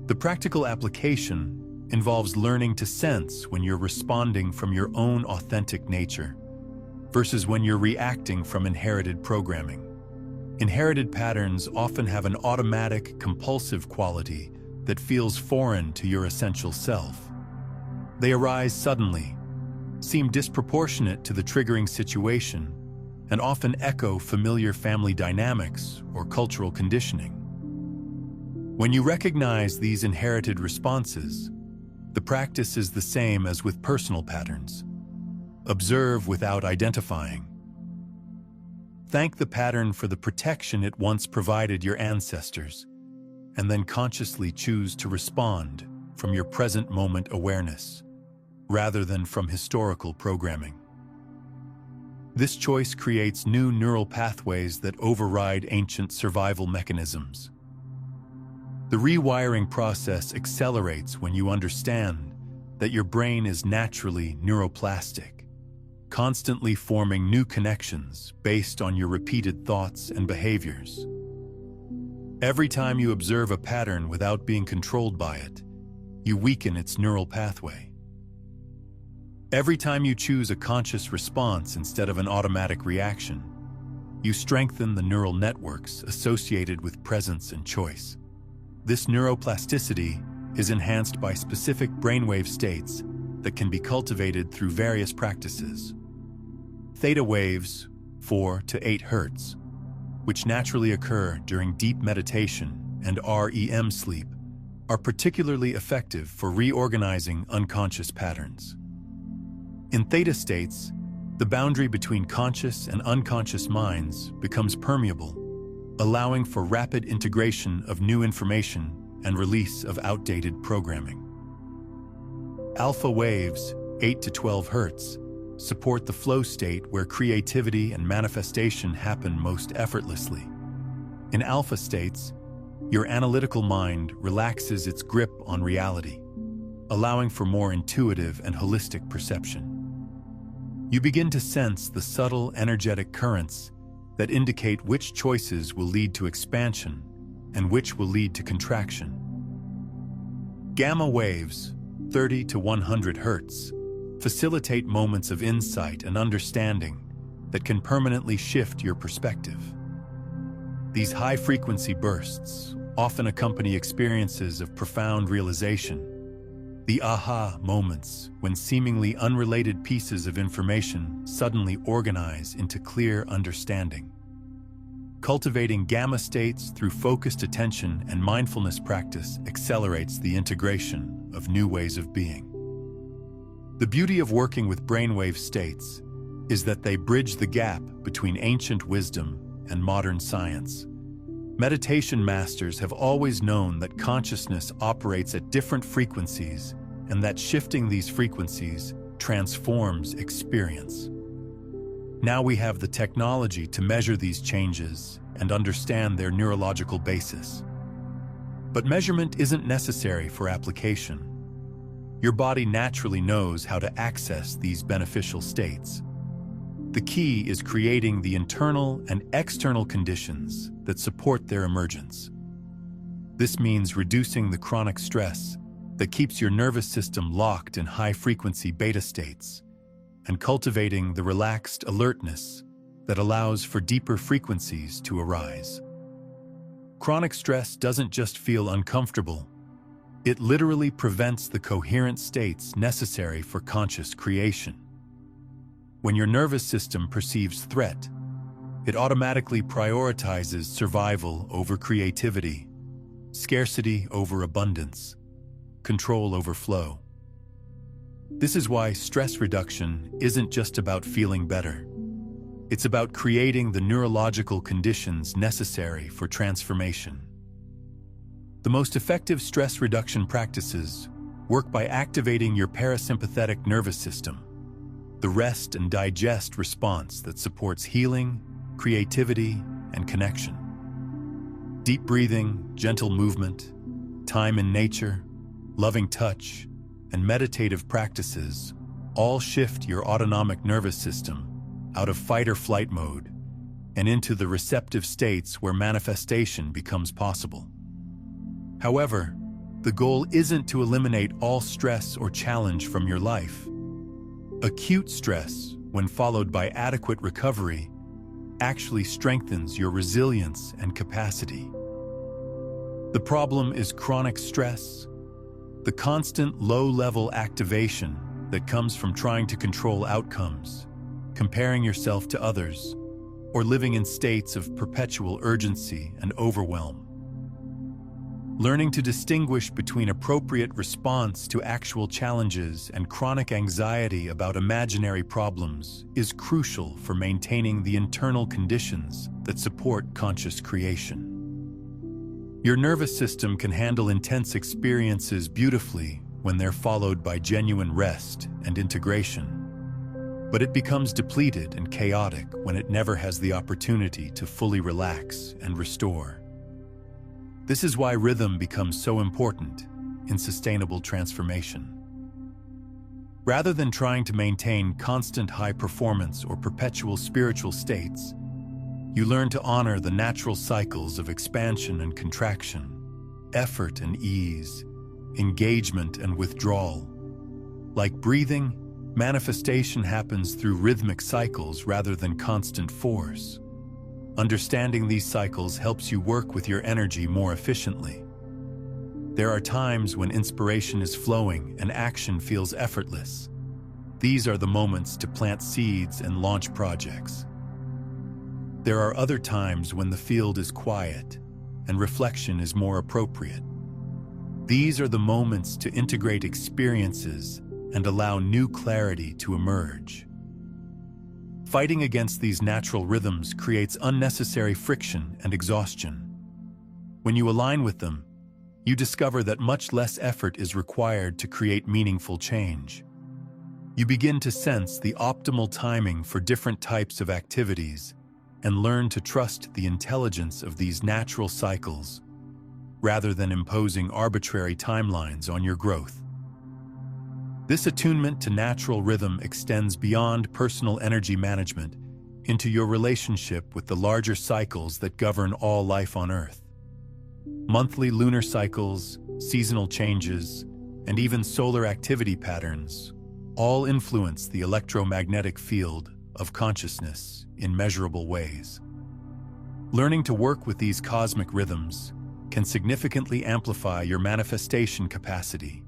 The practical application involves learning to sense when you're responding from your own authentic nature versus when you're reacting from inherited programming. Inherited patterns often have an automatic, compulsive quality that feels foreign to your essential self. They arise suddenly, seem disproportionate to the triggering situation, and often echo familiar family dynamics or cultural conditioning. When you recognize these inherited responses, the practice is the same as with personal patterns. Observe without identifying. Thank the pattern for the protection it once provided your ancestors, and then consciously choose to respond from your present moment awareness, rather than from historical programming. This choice creates new neural pathways that override ancient survival mechanisms. The rewiring process accelerates when you understand that your brain is naturally neuroplastic, constantly forming new connections based on your repeated thoughts and behaviors. Every time you observe a pattern without being controlled by it, you weaken its neural pathway. Every time you choose a conscious response instead of an automatic reaction, you strengthen the neural networks associated with presence and choice. This neuroplasticity is enhanced by specific brainwave states that can be cultivated through various practices. Theta waves, 4 to 8 Hz, which naturally occur during deep meditation and REM sleep, are particularly effective for reorganizing unconscious patterns. In theta states, the boundary between conscious and unconscious minds becomes permeable, allowing for rapid integration of new information and release of outdated programming. Alpha waves, 8 to 12 Hz, support the flow state where creativity and manifestation happen most effortlessly. In alpha states, your analytical mind relaxes its grip on reality, allowing for more intuitive and holistic perception. You begin to sense the subtle energetic currents that indicate which choices will lead to expansion and which will lead to contraction. Gamma waves, 30 to 100 Hz, facilitate moments of insight and understanding that can permanently shift your perspective. These high-frequency bursts often accompany experiences of profound realization, the aha moments when seemingly unrelated pieces of information suddenly organize into clear understanding. Cultivating gamma states through focused attention and mindfulness practice accelerates the integration of new ways of being. The beauty of working with brainwave states is that they bridge the gap between ancient wisdom and modern science. Meditation masters have always known that consciousness operates at different frequencies and that shifting these frequencies transforms experience. Now we have the technology to measure these changes and understand their neurological basis. But measurement isn't necessary for application. Your body naturally knows how to access these beneficial states. The key is creating the internal and external conditions that support their emergence. This means reducing the chronic stress that keeps your nervous system locked in high-frequency beta states and cultivating the relaxed alertness that allows for deeper frequencies to arise. Chronic stress doesn't just feel uncomfortable. It literally prevents the coherent states necessary for conscious creation. When your nervous system perceives threat, it automatically prioritizes survival over creativity, scarcity over abundance, control over flow. This is why stress reduction isn't just about feeling better. It's about creating the neurological conditions necessary for transformation. The most effective stress reduction practices work by activating your parasympathetic nervous system, the rest and digest response that supports healing, creativity, and connection. Deep breathing, gentle movement, time in nature, loving touch, and meditative practices all shift your autonomic nervous system out of fight or flight mode and into the receptive states where manifestation becomes possible. However, the goal isn't to eliminate all stress or challenge from your life. Acute stress, when followed by adequate recovery, actually strengthens your resilience and capacity. The problem is chronic stress, the constant low-level activation that comes from trying to control outcomes, comparing yourself to others, or living in states of perpetual urgency and overwhelm. Learning to distinguish between appropriate response to actual challenges and chronic anxiety about imaginary problems is crucial for maintaining the internal conditions that support conscious creation. Your nervous system can handle intense experiences beautifully when they're followed by genuine rest and integration, but it becomes depleted and chaotic when it never has the opportunity to fully relax and restore. This is why rhythm becomes so important in sustainable transformation. Rather than trying to maintain constant high performance or perpetual spiritual states, you learn to honor the natural cycles of expansion and contraction, effort and ease, engagement and withdrawal. Like breathing, manifestation happens through rhythmic cycles rather than constant force. Understanding these cycles helps you work with your energy more efficiently. There are times when inspiration is flowing and action feels effortless. These are the moments to plant seeds and launch projects. There are other times when the field is quiet and reflection is more appropriate. These are the moments to integrate experiences and allow new clarity to emerge. Fighting against these natural rhythms creates unnecessary friction and exhaustion. When you align with them, you discover that much less effort is required to create meaningful change. You begin to sense the optimal timing for different types of activities and learn to trust the intelligence of these natural cycles rather than imposing arbitrary timelines on your growth. This attunement to natural rhythm extends beyond personal energy management into your relationship with the larger cycles that govern all life on Earth. Monthly lunar cycles, seasonal changes, and even solar activity patterns all influence the electromagnetic field of consciousness in measurable ways. Learning to work with these cosmic rhythms can significantly amplify your manifestation capacity.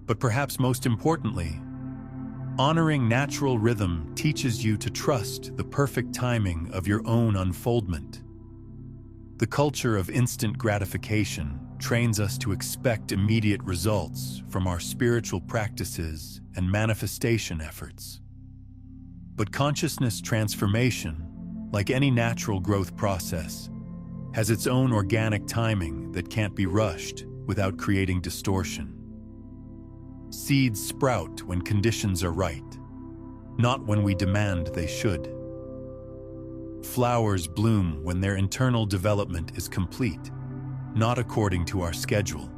But perhaps most importantly, honoring natural rhythm teaches you to trust the perfect timing of your own unfoldment. The culture of instant gratification trains us to expect immediate results from our spiritual practices and manifestation efforts. But consciousness transformation, like any natural growth process, has its own organic timing that can't be rushed without creating distortion. Seeds sprout when conditions are right, not when we demand they should. Flowers bloom when their internal development is complete, not according to our schedule.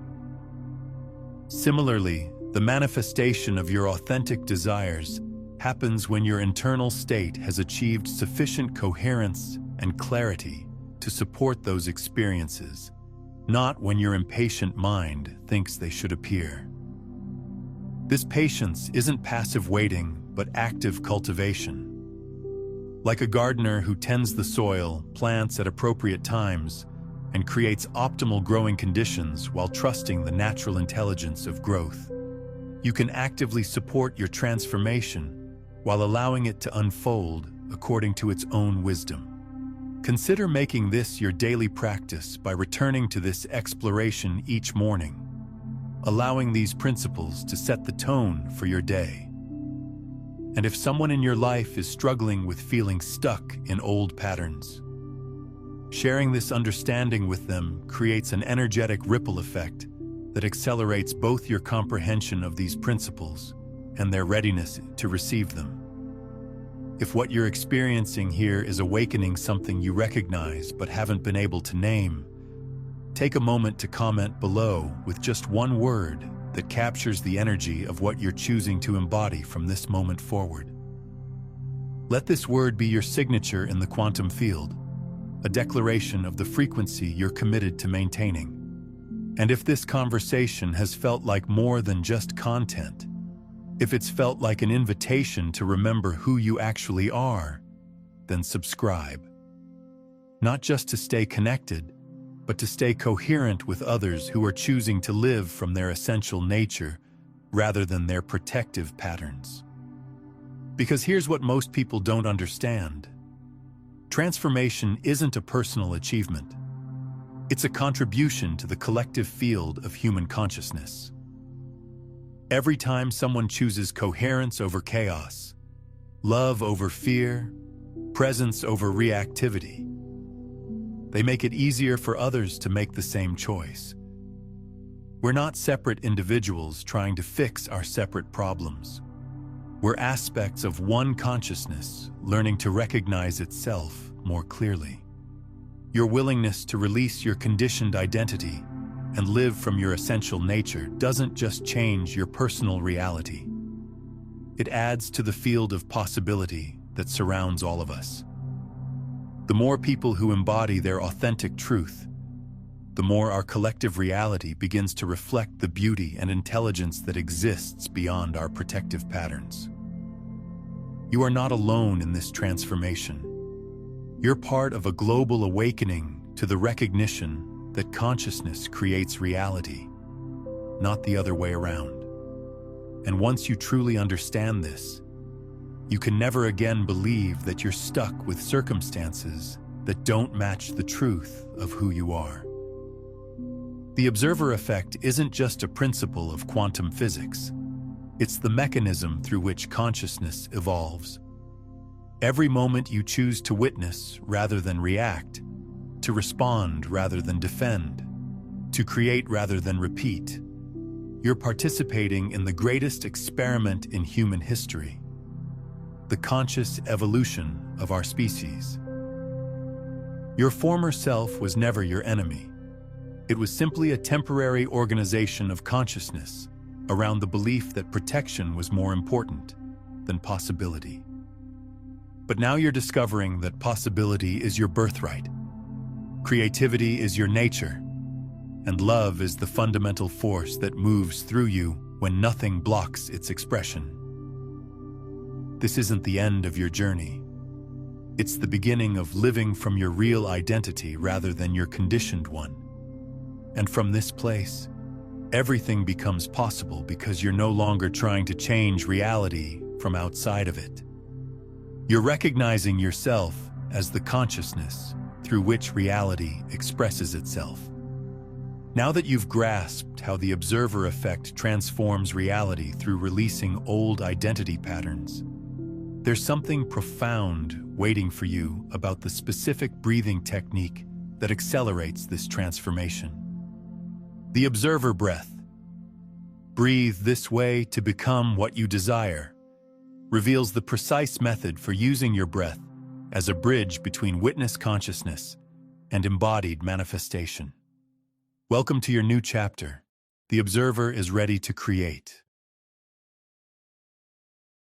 Similarly, the manifestation of your authentic desires happens when your internal state has achieved sufficient coherence and clarity to support those experiences, not when your impatient mind thinks they should appear. This patience isn't passive waiting, but active cultivation. Like a gardener who tends the soil, plants at appropriate times, and creates optimal growing conditions while trusting the natural intelligence of growth, you can actively support your transformation while allowing it to unfold according to its own wisdom. Consider making this your daily practice by returning to this exploration each morning, allowing these principles to set the tone for your day. And if someone in your life is struggling with feeling stuck in old patterns, sharing this understanding with them creates an energetic ripple effect that accelerates both your comprehension of these principles and their readiness to receive them. If what you're experiencing here is awakening something you recognize but haven't been able to name, take a moment to comment below with just one word that captures the energy of what you're choosing to embody from this moment forward. Let this word be your signature in the quantum field, a declaration of the frequency you're committed to maintaining. And if this conversation has felt like more than just content, if it's felt like an invitation to remember who you actually are, then subscribe. Not just to stay connected, but to stay coherent with others who are choosing to live from their essential nature rather than their protective patterns. Because here's what most people don't understand. Transformation isn't a personal achievement. It's a contribution to the collective field of human consciousness. Every time someone chooses coherence over chaos, love over fear, presence over reactivity, they make it easier for others to make the same choice. We're not separate individuals trying to fix our separate problems. We're aspects of one consciousness learning to recognize itself more clearly. Your willingness to release your conditioned identity and live from your essential nature doesn't just change your personal reality. It adds to the field of possibility that surrounds all of us. The more people who embody their authentic truth, the more our collective reality begins to reflect the beauty and intelligence that exists beyond our protective patterns. You are not alone in this transformation. You're part of a global awakening to the recognition that consciousness creates reality, not the other way around. And once you truly understand this, you can never again believe that you're stuck with circumstances that don't match the truth of who you are. The observer effect isn't just a principle of quantum physics. It's the mechanism through which consciousness evolves. Every moment you choose to witness rather than react, to respond rather than defend, to create rather than repeat, you're participating in the greatest experiment in human history, the conscious evolution of our species. Your former self was never your enemy. It was simply a temporary organization of consciousness around the belief that protection was more important than possibility. But now you're discovering that possibility is your birthright, creativity is your nature, and love is the fundamental force that moves through you when nothing blocks its expression. This isn't the end of your journey. It's the beginning of living from your real identity rather than your conditioned one. And from this place, everything becomes possible because you're no longer trying to change reality from outside of it. You're recognizing yourself as the consciousness through which reality expresses itself. Now that you've grasped how the observer effect transforms reality through releasing old identity patterns, there's something profound waiting for you about the specific breathing technique that accelerates this transformation. The observer breath. Breathe this way to become what you desire, reveals the precise method for using your breath as a bridge between witness consciousness and embodied manifestation. Welcome to your new chapter. The observer is ready to create.